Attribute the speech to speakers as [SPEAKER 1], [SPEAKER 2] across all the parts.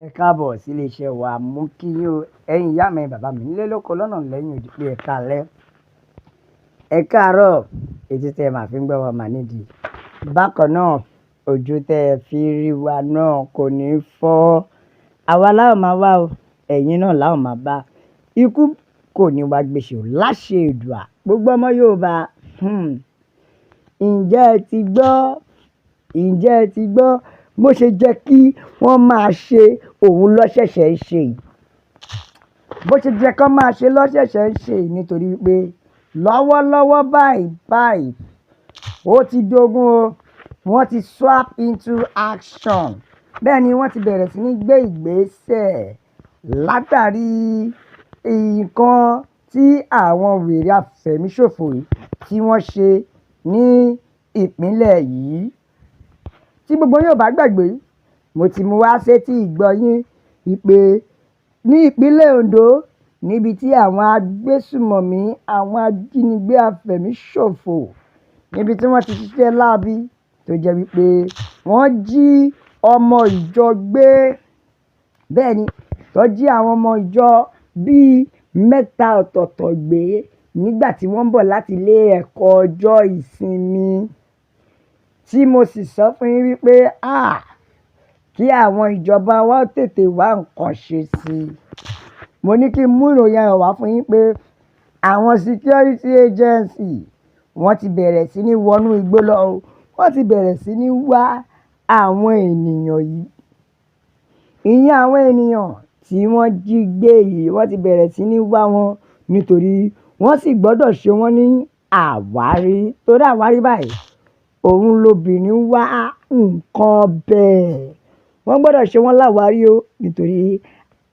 [SPEAKER 1] Ẹ káàbọ̀ sí iléeṣẹ́ wa. Mo kí yín o, ẹ̀yin ìyá mi, bàbá mi nílé lóko lọ́nà lẹ́yìn odi pé ẹ káalẹ́. Ẹ káàárọ̀, etí tẹ́ ẹ máa fi ń gbọ́ wa máa nídìí. Bákan náà, ojú tẹ́ ẹ fi rí wa náà kò ní fọ́. Àwa la ó máa wá o, ẹ̀yin náà la ó máa bá. Ikú kò ní wá gbèsè o láṣẹ Èdùà. Gbogbo ọmọ Yorùbá, ǹjẹ́ ẹ ti gbọ́? Ǹjẹ́ ẹ ti gbọ́ bó ṣe jẹ́ kí wọ́n máa ṣe òun lọ́ṣẹ̀ṣẹ̀ ń ṣe yìí? Bó ṣe jẹ́ kí wọ́n máa ṣe lọ́ṣẹ̀ṣẹ̀ ń ṣe yìí nítorí pé lọ́wọ́lọ́wọ́ báyìí ó ti dogun o. Wọ́n ti swap into action. Bẹ́ẹ̀ ni wọ́n ti bẹ̀rẹ̀ sí ní gbé ìgbésẹ̀ látàrí nǹkan tí àwọn wèrè afẹ̀míṣòfò yìí tí wọ́n ṣe ní ìpínlẹ̀ yìí. Tí gbogbo yín ò bá gbàgbé, mo ti mú wá sétí ìgbọ́ yín wípé ní ìpínlẹ̀ Ondo níbi tí àwọn agbésùmọ̀mí, àwọn ajínigbé afẹ̀míṣòfò níbi tí wọ́n ti ṣiṣẹ́ láabi tó jẹ́ wípé wọ́n jí ọmọ ìjọ gbé. Bẹ́ẹ̀ ni wọ́n jí àwọn ọmọ ìjọ bíi 3 ọ̀tọ̀ọ̀tọ̀ gbé nígbà tí wọ́n ń bọ̀ láti ilé ẹ̀kọ́ ọjọ́ ìsinmi. Tí mo sì sọ fún yín wípé kí àwọn ìjọba wa tètè wá nǹkan ṣe sí i. Mo ní kí n mú ìròyìn ayọ̀ wá fún yín pé àwọn security agency wọ́n ti bẹ̀rẹ̀ sí ní wọnú igbó lọ o. Wọ́n ti bẹ̀rẹ̀ sí ní wá àwọn ènìyàn yìí. Ìyẹn àwọn ènìyàn tí wọ́n jí gbé yìí, wọ́n ti bẹ̀rẹ̀ sí ní wá wọn nítorí wọ́n sì gbọ́dọ̀ ṣe wọ́n ní àwárí. Torí àwárí báyìí, òun lobìnrin wá nǹkan bẹ́ẹ̀. Wọ́n gbọ́dọ̀ ṣe wọ́n láwárí o nítorí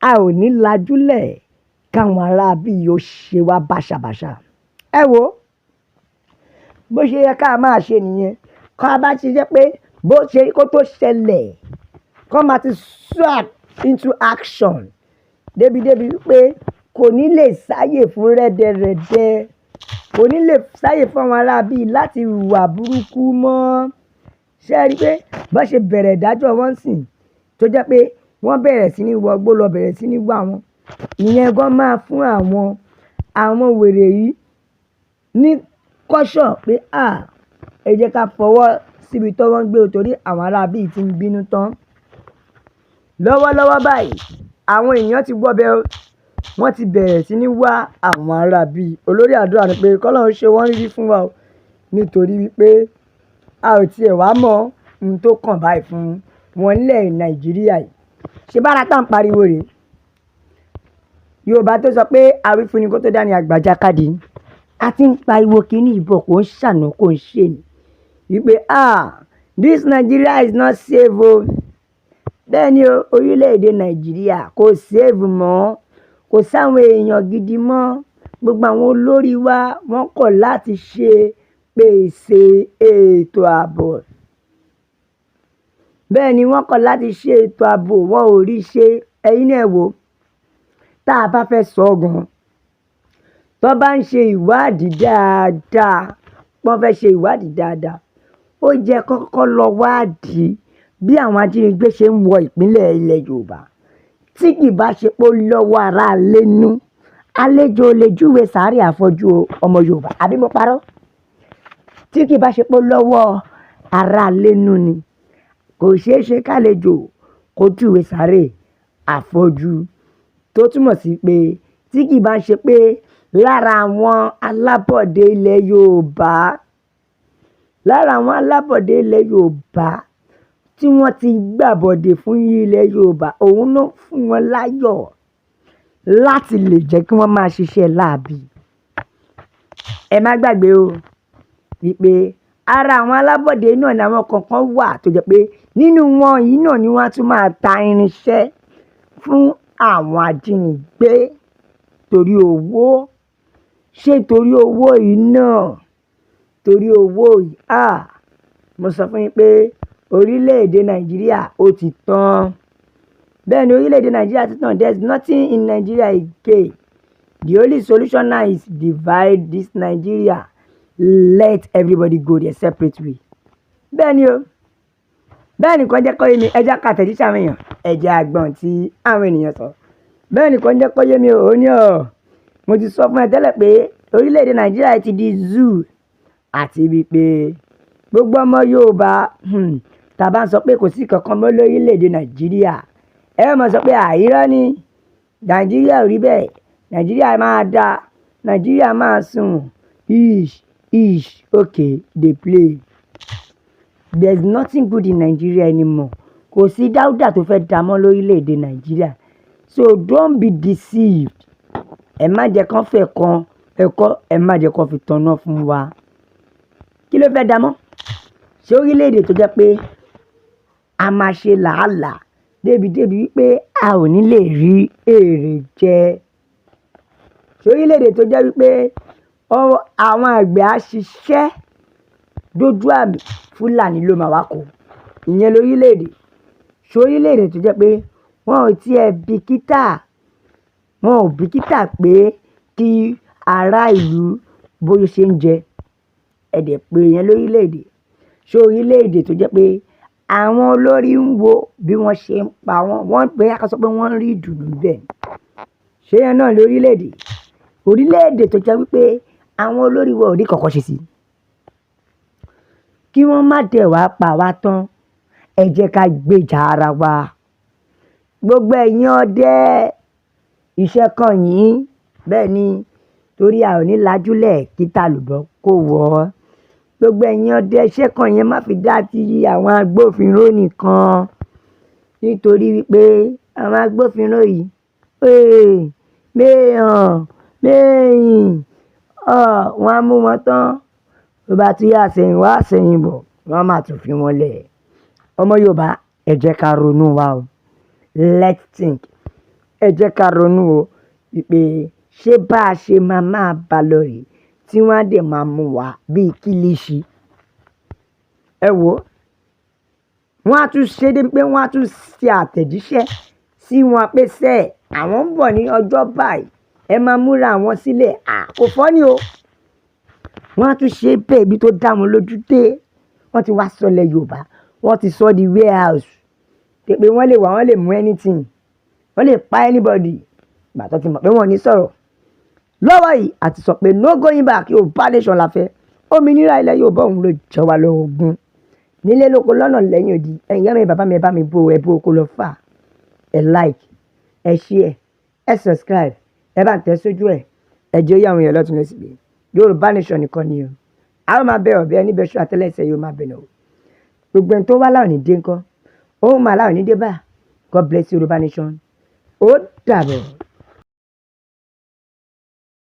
[SPEAKER 1] a ò ní lajúlẹ̀ káwọn ará bí yóò ṣe wá báṣabàṣa. Ẹ wo bó ṣe yẹ ká máa ṣe nìyẹn. Ká bá ti jẹ́ pé bó ṣe kó tó ṣẹlẹ̀ kó máa ti swap into action débi wípé kò ní lè sáyè fún rẹ́dẹrẹ́dẹ́, kò ní lè sáyè fún àwọn ará bí láti hùwà burúkú mọ́. Ṣé ẹ rí pé bó ṣe bẹ̀rẹ̀ ìdájọ́ wọn sìn tó jẹ́ pé wọ́n bẹ̀rẹ̀ sí ní wọgbó lọ, bẹ̀rẹ̀ sí ní wá wọn. Ìyẹn gan máa fún àwọn wèrè yìí ní kọ́ṣọ̀ pé ẹ jẹ́ ká fọwọ́ síbi tó wọ́n gbé o torí àwọn ará bí ti ń bínú tán. Lọ́wọ́lọ́wọ́ báyìí àwọn èèyàn ti wọ́bẹ̀ o. Wọ́n ti bẹ̀rẹ̀ sí ní wá àwọn ará bí. Olórí àdúrà ni pé k'Ọlọ́run ṣe wọ́n rírí fún wa o nítorí wípé a ò tiẹ̀ wá mọ ohun tó kàn báyìí fún wọn nílẹ̀ Nàìjíríà yìí. Ṣé bára tá ń pariwo rèé? Yorùbá tó sọ pé àwífúnni kó tó dání àgbàjàkadì. A ti ń pariwo kíní ìbọn kò ń ṣàná kò ń ṣe ni wípé this Nigeria is not safe o. Bẹ́ẹ̀ ni orílẹ̀-èdè Nàìjíríà kò safe mọ́, kò sáwọn èèyàn gidi mọ́. Gbogbo àwọn olórí wa wọ́n kọ̀ láti ṣe pèsè ètò ààbò. Bẹ́ẹ̀ ni wọ́n kọ̀ láti ṣe ètò ààbò, wọn ò rí ṣe. Ẹ̀yin náà wò, tá a bá fẹ́ sọ gan, tó bá ń ṣe ìwádìí dáadáa, wọ́n fẹ́ ṣe ìwádìí dáadáa, ó jẹ́ kọ́kọ́ lọ wádìí bí àwọn ajínigbé ṣe ń wọ ìpínlẹ̀ ilẹ̀ Yorùbá. Tí kì bá ṣe pé ó lọ́wọ́ ará lẹ́nu, àlejò lè júwe sàárè àfọ́jú ọmọ Yorùbá. Àbí mo parọ́? Tí kì bá ṣe pé ó lọ́wọ́ ará lẹ́nu ni, kò ṣeé ṣe kálejò kó júwe sàárè àfọ́jú. Tó túmọ̀ sí pé tí kì bá ṣe pé lára àwọn alábọ̀dé ilẹ̀ Yorùbá tí wọ́n ti gbàbọ̀dé fún ilẹ̀ Yorùbá, òun náà fún wọn láyọ̀ láti lè jẹ́ kí wọ́n máa ṣiṣẹ́ láabi. Ẹ má gbàgbé o wípé ara àwọn alábọ̀dé náà ni àwọn kankan wà tó jẹ́ pé nínú wọn yìí náà ni wọ́n á tún máa ta irinṣẹ́ fún àwọn ajínigbé torí owó. Ṣé torí owó yìí náà? Torí owó yìí, mo sọ fún yín pé orílẹ̀-èdè Nàìjíríà ó ti tán. Bẹ́ẹ̀ ni orílẹ̀-èdè Nàìjíríà ti tán. There's nothing in Nigeria again. The only solution now is divide this Nigeria. Let everybody go their separate way. Bẹ́ẹ̀ ni o. bẹ́ẹ̀ nìkan jẹ́ kó yé mi ẹja kàtẹ́jíṣẹ́ àwọn èèyàn ẹ̀jẹ̀ àgbọ̀n tí àwọn ènìyàn sọ bẹ́ẹ̀ nìkan jẹ́ kó yé mi ò ní ọ̀ mo ti sọ fún ẹ tẹ́lẹ̀ pé orílẹ̀-èdè Nàìjíríà ti di zoo àti wípé gbogbo ọmọ Yorùbá tàbá ń sọ pé kò sí kankan mọ́ lórílẹ̀-èdè Nàìjíríà ẹ mọ̀ sọ pé àìrọ́ ni Nàìjíríà ò rí bẹ́ẹ̀ Nàìjíríà máa da Nàìjíríà máa sùn okay dey play there is nothing good in Nigeria anymore kò sí dáúdà tó fẹ́ dá mọ́ lórílẹ̀‐èdè Nàìjíríà so don't be deceived ẹ má jẹ́ kán fẹ́ kan ẹ̀kọ́ ẹ má jẹ́ kán fi tanná fún wa kí ló fẹ́ dá mọ́ ṣé orílẹ̀‐èdè tó jẹ́ pé a máa ṣe làálàá débi wípé a ò ní lè rí èrè jẹ ṣé orílẹ̀‐èdè tó jẹ́ wípé àwọn àgbẹ̀ á ṣiṣẹ́ dójú àmì Fúlàní ló máa wá kó ìyẹn lórílẹ̀‐èdè ṣé orílẹ̀‐èdè tó jẹ́ pé wọn ò tiẹ̀ bìkítà pé kí ará ìlú bóyá ṣe ń jẹ ẹ̀dẹ̀ pé ìyẹn lórílẹ̀‐èdè ṣé orílẹ̀‐èdè tó jẹ́ pé àwọn olórí ń wo bí wọ́n ṣe ń pa wọ́n pé ká sọ pé wọ́n ń rí ìdùnnú bẹ́ẹ̀ ṣé yẹn náà lórílẹ̀‐èdè tó jẹ́ wípé àwọn olórí wa ò rí kọ̀ọ̀kan ṣe sí kí wọ́n má dẹ̀ wá pa wá tán ẹ jẹ́ ká gbèjà ara wa gbogbo ẹ̀yin ọdẹ iṣẹ́ kan yín bẹ́ẹ̀ ni torí a ò ní lajúlẹ̀ kí tàlùbọ́ kó wọ̀ ọ́ gbogbo ẹ̀yin ọdẹ iṣẹ́ kan yẹn má fi dá ti àwọn agbófinró nìkan nítorí wípé àwọn agbófinró yìí mẹ́yìn wọ́n á mú wọn tán tó bá tún yà sẹ́yìn wá sẹ́yìn bọ̀ wọ́n máa tún fi wọn lẹ̀ ọmọ Yorùbá ẹ jẹ́ ká ronú wa o let's think ẹ jẹ́ ká ronú o wípé ṣé bá a ṣe máa bá lọ rèé tí wọ́n á dẹ̀ máa mú wa bíi kílíṣì ẹ wò wọ́n á tún ṣe débi pé wọ́n á tún ṣe àtẹ̀jíṣẹ́ sí wọn pé sẹ́ẹ̀ àwọn ń bọ̀ ní ọjọ́ báyìí ẹ máa múra àwọn sílẹ̀ kò fọ́ ni o wọ́n á tún ṣe bẹ́ẹ̀ ibi tó dá wọn lójú dé wọ́n ti wá sọlẹ̀ Yorùbá wọ́n ti sọ di warehouse pé wọ́n lè mú anything wọ́n lè pa anybody gbàtọ́ ti mọ̀ pé wọ́n ní sọ̀rọ̀ lọ́wọ́ yìí àti sọ pé no going back Yorùbá nation la fẹ́ òmìnira ilẹ̀ Yorùbá òun ló jẹ́ wa lógún nílé lóko lọ́nà lẹ́yìn odi ẹ̀yin ẹ̀mí bàbá mi ẹ bá mi bó ẹ bó oko lọ fà ẹ like ẹ share ẹ subscribe ẹ bá ń tẹ sójú ẹ jẹ́ yàwọn èèyàn lọ́tún lọ́sí pé Yorùbá nation nìkan ni o a ó máa bẹ ọ̀bẹ ẹni bẹ́ṣọ àtẹlẹsẹ̀ yóò máa bẹ̀ náà gbogbo ẹni tó wá láwọn ní dé ńkọ́ ó máa láwọn ní dé bá God bless Yorùbá nation ó dàbọ̀.